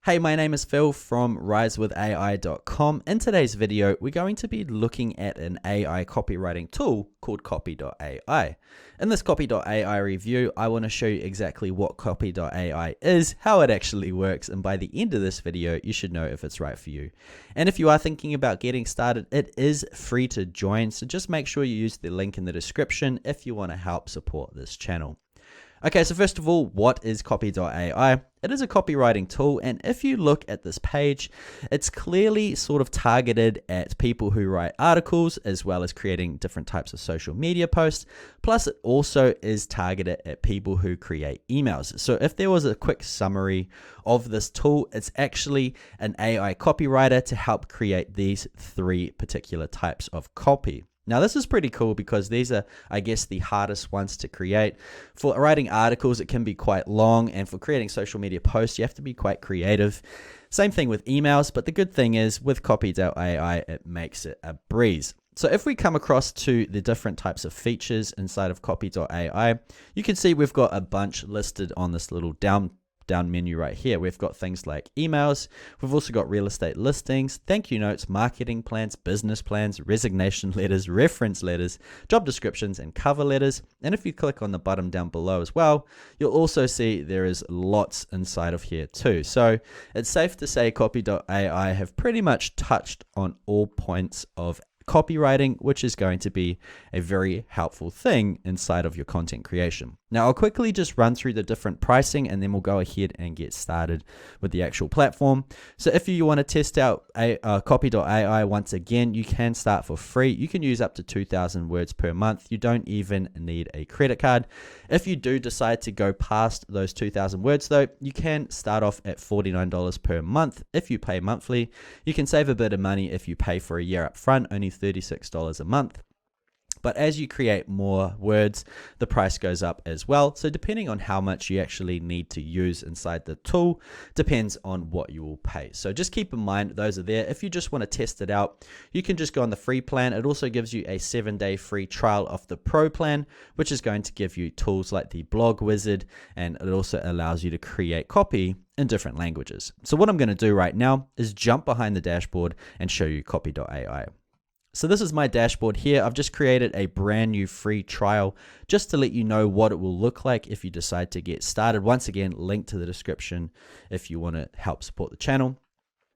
Hey, my name is Phil from risewithai.com. In today's video, we're going to be looking at an AI copywriting tool called Copy.ai. In this Copy.ai review, I want to show you exactly what Copy.ai is, how it actually works, and by the end of this video, you should know if it's right for you. And if you are thinking about getting started, it is free to join, so just make sure you use the link in the description if you want to help support this channel. Okay, so first of all, what is Copy.ai? It is a copywriting tool, and if you look at this page, it's clearly sort of targeted at people who write articles as well as creating different types of social media posts. Plus, it also is targeted at people who create emails. So if there was a quick summary of this tool, it's actually an AI copywriter to help create these three particular types of copy. Now, this is pretty cool because these are, I guess, the hardest ones to create. For writing articles, it can be quite long, and for creating social media posts, you have to be quite creative. Same thing with emails, but the good thing is with Copy.ai, it makes it a breeze. So if we come across to the different types of features inside of Copy.ai, you can see we've got a bunch listed on this little down menu right here. We've got things like emails. We've also got real estate listings, thank you notes, marketing plans, business plans, resignation letters, reference letters, job descriptions, and cover letters. And if you click on the bottom down below as well, you'll also see there is lots inside of here too. So it's safe to say Copy.ai have pretty much touched on all points of copywriting, which is going to be a very helpful thing inside of your content creation. Now, I'll quickly just run through the different pricing and then we'll go ahead and get started with the actual platform. So if you want to test out Copy.ai, once again, you can start for free. You can use up to 2,000 words per month. You don't even need a credit card. If you do decide to go past those 2,000 words though, you can start off at $49 per month if you pay monthly. You can save a bit of money if you pay for a year up front, only $36 a month. But as you create more words, the price goes up as well. So depending on how much you actually need to use inside the tool, depends on what you will pay. So just keep in mind, those are there. If you just want to test it out, you can just go on the free plan. It also gives you a 7-day free trial of the pro plan, which is going to give you tools like the blog wizard, and it also allows you to create copy in different languages. So what I'm going to do right now is jump behind the dashboard and show you Copy.ai. So this is my dashboard here. I've just created a brand new free trial just to let you know what it will look like if you decide to get started. Once again, link to the description if you want to help support the channel.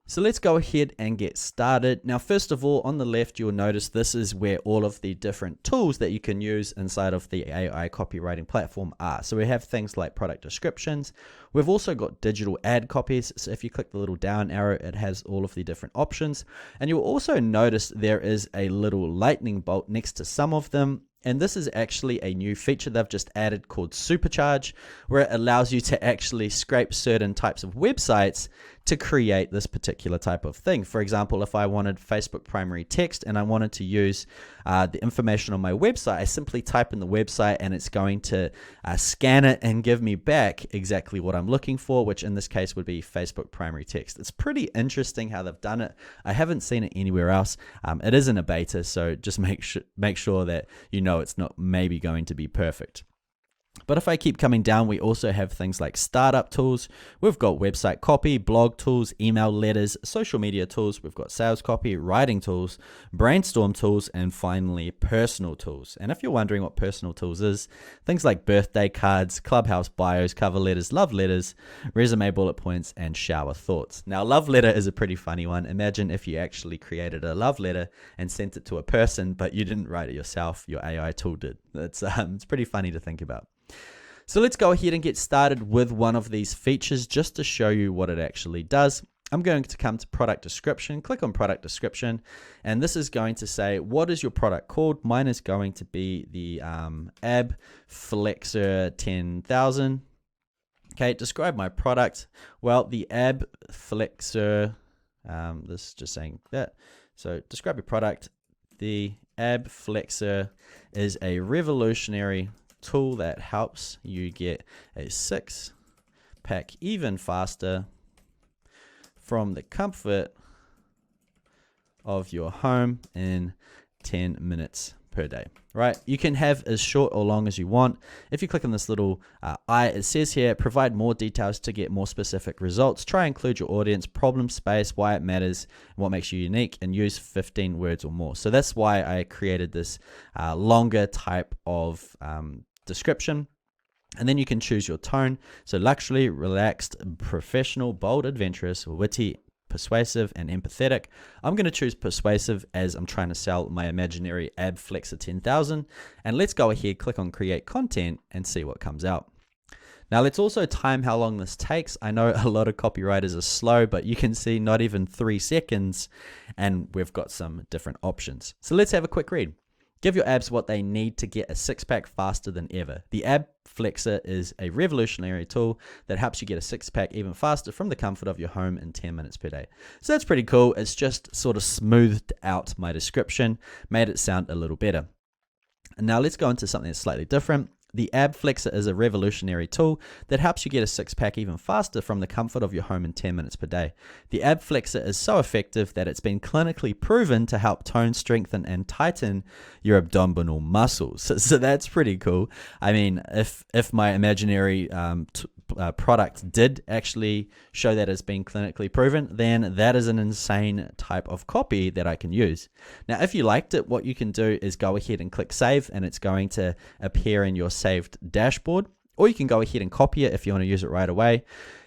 So let's go ahead and get started. Now, first of all, on the left, you'll notice this is where all of the different tools that you can use inside of the AI copywriting platform are. So we have things like product descriptions. We've also got digital ad copies. So if you click the little down arrow, it has all of the different options. And you'll also notice there is a little lightning bolt next to some of them. And this is actually a new feature they've just added called Supercharge, where it allows you to actually scrape certain types of websites to create this particular type of thing. For example, if I wanted Facebook primary text and I wanted to use the information on my website, I simply type in the website and it's going to scan it and give me back exactly what I'm looking for, which in this case would be Facebook primary text. It's pretty interesting how they've done it. I haven't seen it anywhere else. It is in a beta, so just make sure that you know it's not maybe going to be perfect. But if I keep coming down, we also have things like startup tools. We've got website copy, blog tools, email letters, social media tools. We've got sales copy, writing tools, brainstorm tools, and finally personal tools. And if you're wondering what personal tools is, things like birthday cards, clubhouse bios, cover letters, love letters, resume bullet points, and shower thoughts. Now, love letter is a pretty funny one. Imagine if you actually created a love letter and sent it to a person, but you didn't write it yourself. Your AI tool did. It's pretty funny to think about. So let's go ahead and get started with one of these features just to show you what it actually does. I'm going to come to product description, click on product description, and this is going to say, what is your product called? Mine is going to be the Ab Flexor 10,000. Okay, describe my product. Well, the Ab Flexor, this is just saying that. So describe your product. The Ab Flexor is a revolutionary tool that helps you get a 6-pack even faster from the comfort of your home in 10 minutes per day, right? You can have as short or long as you want. If you click on this little eye, it says here, provide more details to get more specific results. Try and include your audience, problem space, why it matters, and what makes you unique, and use 15 words or more. So that's why I created this longer type of description. And then you can choose your tone. So luxury, relaxed, professional, bold, adventurous, witty, persuasive, and empathetic. I'm going to choose persuasive as I'm trying to sell my imaginary ab flexor 10,000. And let's go ahead, click on create content and see what comes out. Now let's also time how long this takes. I know a lot of copywriters are slow, but you can see not even 3 seconds, and we've got some different options. So let's have a quick read. Give your abs what they need to get a six-pack faster than ever. The Ab Flexor is a revolutionary tool that helps you get a six-pack even faster from the comfort of your home in 10 minutes per day. So that's pretty cool. It's just sort of smoothed out my description, made it sound a little better. And now let's go into something that's slightly different. The Ab Flexor is a revolutionary tool that helps you get a six-pack even faster from the comfort of your home in 10 minutes per day. The Ab Flexor is so effective that it's been clinically proven to help tone, strengthen, and tighten your abdominal muscles. So that's pretty cool. I mean, if my imaginary product did actually show that it's been clinically proven, then that is an insane type of copy that I can use. Now, if you liked it, what you can do is go ahead and click save, and it's going to appear in your saved dashboard, or you can go ahead and copy it if you want to use it right away.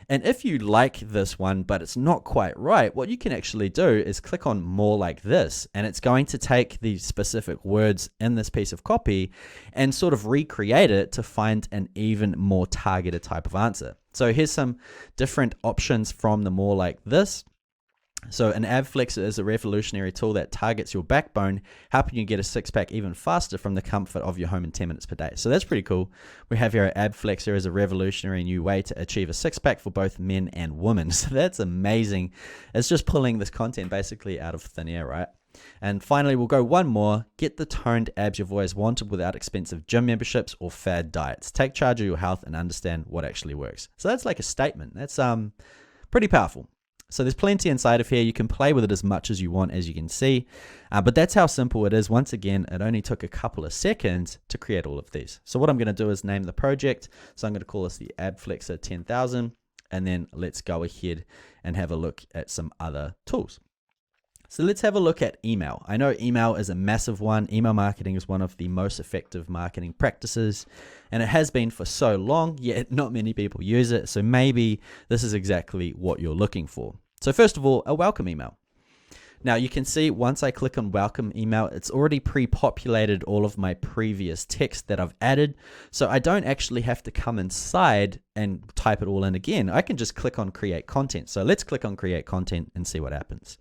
And if you like this one, but it's not quite right, what you can actually do is click on more like this, and it's going to take the specific words in this piece of copy and sort of recreate it to find an even more targeted type of answer. So here's some different options from the more like this. So an ab flexor is a revolutionary tool that targets your backbone, helping you get a six-pack even faster from the comfort of your home in 10 minutes per day. So that's pretty cool. We have here ab flexor is a revolutionary new way to achieve a six-pack for both men and women. So that's amazing. It's just pulling this content basically out of thin air, right? And finally, we'll go one more. Get the toned abs you've always wanted without expensive gym memberships or fad diets. Take charge of your health and understand what actually works. So that's like a statement. That's pretty powerful. So there's plenty inside of here. You can play with it as much as you want, as you can see. But that's how simple it is. Once again, it only took a couple of seconds to create all of these. So what I'm going to do is name the project. So I'm going to call this the Ab Flexor 10,000. And then let's go ahead and have a look at some other tools. So let's have a look at email. I know email is a massive one. Email marketing is one of the most effective marketing practices, and it has been for so long, yet not many people use it. So maybe this is exactly what you're looking for. So first of all, a welcome email. Now you can see once I click on welcome email, it's already pre-populated all of my previous text that I've added. So I don't actually have to come inside and type it all in again. I can just click on create content. So let's click on create content and see what happens.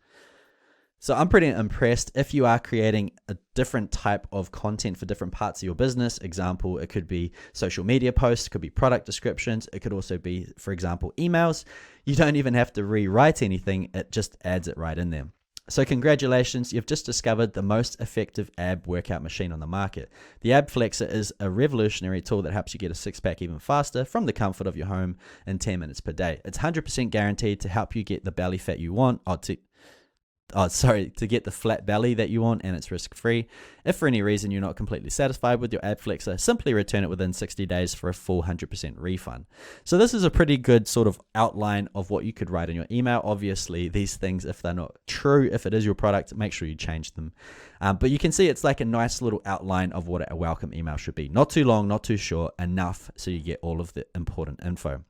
So I'm pretty impressed. If you are creating a different type of content for different parts of your business, example, it could be social media posts, it could be product descriptions, it could also be, for example, emails. You don't even have to rewrite anything. It just adds it right in there. So congratulations, you've just discovered the most effective ab workout machine on the market. The Ab Flexor is a revolutionary tool that helps you get a six-pack even faster from the comfort of your home in 10 minutes per day. It's 100% guaranteed to help you get the belly fat you want, to get the flat belly that you want, and it's risk-free. If for any reason you're not completely satisfied with your Ab Flexor, simply return it within 60 days for a full 100% refund. So this is a pretty good sort of outline of what you could write in your email. Obviously, these things, if they're not true, if it is your product, make sure you change them. But you can see it's like a nice little outline of what a welcome email should be. Not too long, not too short, enough so you get all of the important info.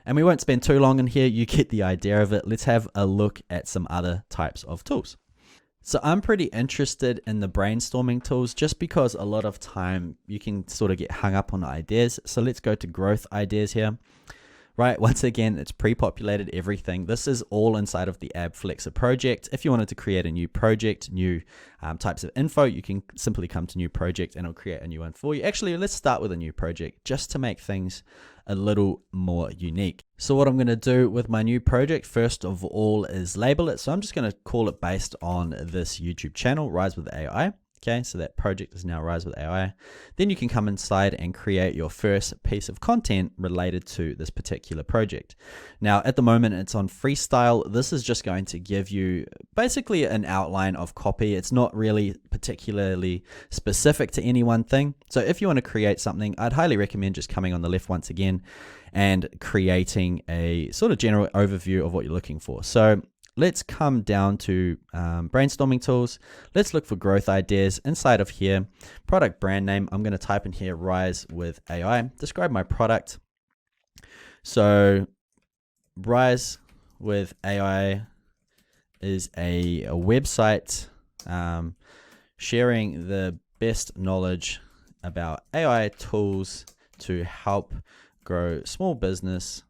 And we won't spend too long in here. You get the idea of it. Let's have a look at some other types of tools. So I'm pretty interested in the brainstorming tools just because a lot of time you can sort of get hung up on ideas. So let's go to growth ideas here. Right, once again, it's pre-populated everything. This is all inside of the Ab Flexor project. If you wanted to create a new project, new types of info, you can simply come to new project and it'll create a new one for you. Actually, let's start with a new project just to make things a little more unique. So what I'm going to do with my new project, first of all, is label it. So I'm just going to call it based on this YouTube channel, Rise with AI. Okay, so that project is now Rise with AI. Then you can come inside and create your first piece of content related to this particular project. Now, at the moment, it's on freestyle. This is just going to give you basically an outline of copy. It's not really particularly specific to any one thing. So if you want to create something, I'd highly recommend just coming on the left once again and creating a sort of general overview of what you're looking for. So let's come down to brainstorming tools. Let's look for growth ideas. Inside of here, product brand name, I'm going to type in here Rise with AI. Describe my product. So Rise with AI is a website sharing the best knowledge about AI tools to help grow small businesses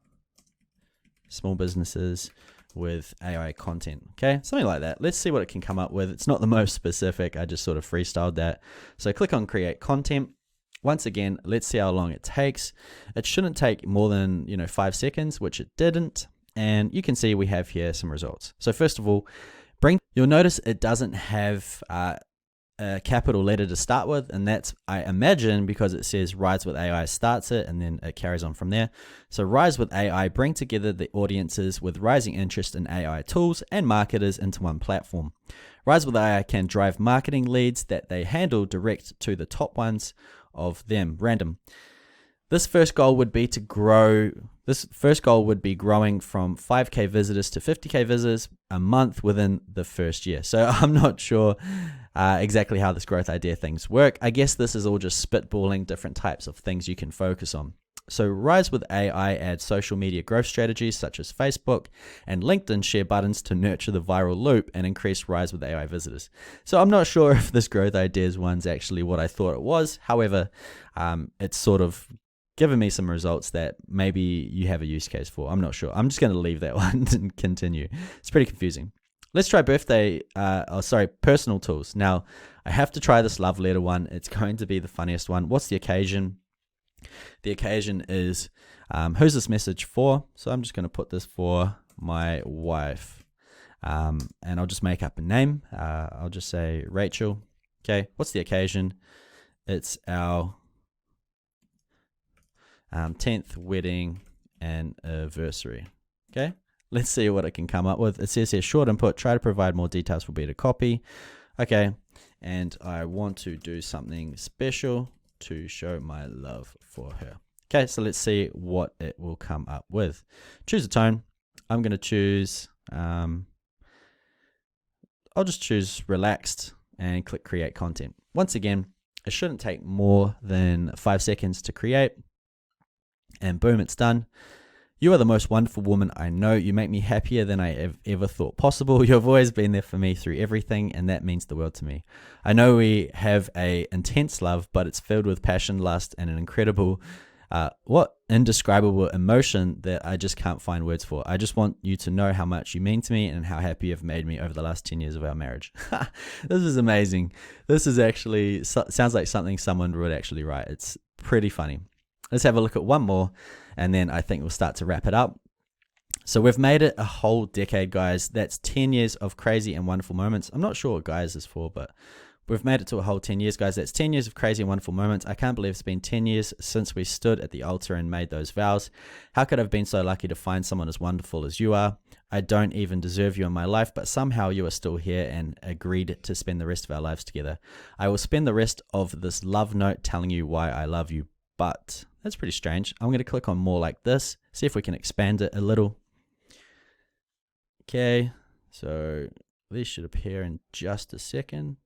with AI content. Okay, something like that. Let's see what it can come up with. It's not the most specific. I just sort of freestyled that. So click on create content. Once again, let's see how long it takes. It shouldn't take more than 5 seconds, which it didn't. And you can see we have here some results. So first of all, you'll notice it doesn't have a capital letter to start with, and that's, I imagine, because it says Rise with AI starts it and then it carries on from there. So Rise with AI bring together the audiences with rising interest in AI tools and marketers into one platform. Rise with AI can drive marketing leads that they handle direct to the top ones of them, random. This first goal would be growing from 5K visitors to 50K visitors a month within the first year. So I'm not sure exactly how this growth idea things work. I guess this is all just spitballing different types of things you can focus on. So Rise with AI adds social media growth strategies such as Facebook and LinkedIn share buttons to nurture the viral loop and increase Rise with AI visitors. So I'm not sure if this growth ideas one's actually what I thought it was. However, it's sort of given me some results that maybe you have a use case for. I'm not sure. I'm just going to leave that one and continue. It's pretty confusing. Let's try personal tools. Now, I have to try this love letter one. It's going to be the funniest one. What's the occasion? The occasion is, who's this message for? So I'm just going to put this for my wife. And I'll just make up a name. I'll just say Rachel. Okay, what's the occasion? It's our 10th wedding anniversary. Okay, let's see what it can come up with. It says here, short input, try to provide more details for better copy. Okay, and I want to do something special to show my love for her. Okay, so let's see what it will come up with. Choose a tone. I'm going to choose, I'll just choose relaxed and click create content. Once again, it shouldn't take more than 5 seconds to create. And boom, it's done. You are the most wonderful woman I know. You make me happier than I have ever thought possible. You've always been there for me through everything, and that means the world to me. I know we have an intense love, but it's filled with passion, lust, and an incredible, indescribable emotion that I just can't find words for. I just want you to know how much you mean to me and how happy you've made me over the last 10 years of our marriage. This is amazing. This is actually, sounds like something someone would actually write. It's pretty funny. Let's have a look at one more, and then I think we'll start to wrap it up. So we've made it a whole decade, guys. That's 10 years of crazy and wonderful moments. I'm not sure what guys is for, but we've made it to a whole 10 years, guys. That's 10 years of crazy and wonderful moments. I can't believe it's been 10 years since we stood at the altar and made those vows. How could I have been so lucky to find someone as wonderful as you are? I don't even deserve you in my life, but somehow you are still here and agreed to spend the rest of our lives together. I will spend the rest of this love note telling you why I love you, but that's pretty strange. I'm going to click on more like this, see if we can expand it a little. Okay, so these should appear in just a second.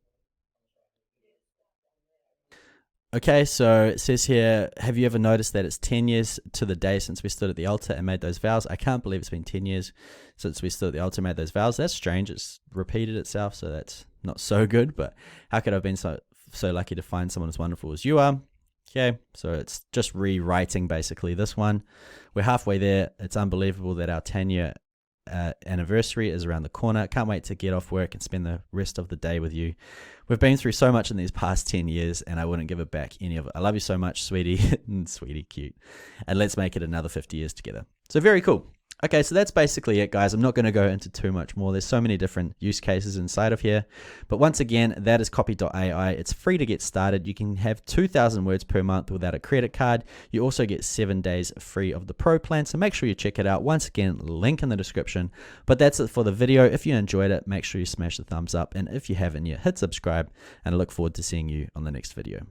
Okay, so it says here, have you ever noticed that it's 10 years to the day since we stood at the altar and made those vows? I can't believe it's been 10 years since we stood at the altar and made those vows. That's strange. It's repeated itself, so that's not so good, but how could I have been so lucky to find someone as wonderful as you are? Okay, so it's just rewriting basically this one. We're halfway there. It's unbelievable that our 10-year anniversary is around the corner. Can't wait to get off work and spend the rest of the day with you. We've been through so much in these past 10 years, and I wouldn't give it back any of it. I love you so much, sweetie. Sweetie, cute. And let's make it another 50 years together. So very cool. Okay, so that's basically it, guys. I'm not going to go into too much more. There's so many different use cases inside of here. But once again, that is Copy.ai. It's free to get started. You can have 2,000 words per month without a credit card. You also get 7 days free of the Pro plan, so make sure you check it out. Once again, link in the description. But that's it for the video. If you enjoyed it, make sure you smash the thumbs up. And if you haven't yet, hit subscribe. And I look forward to seeing you on the next video.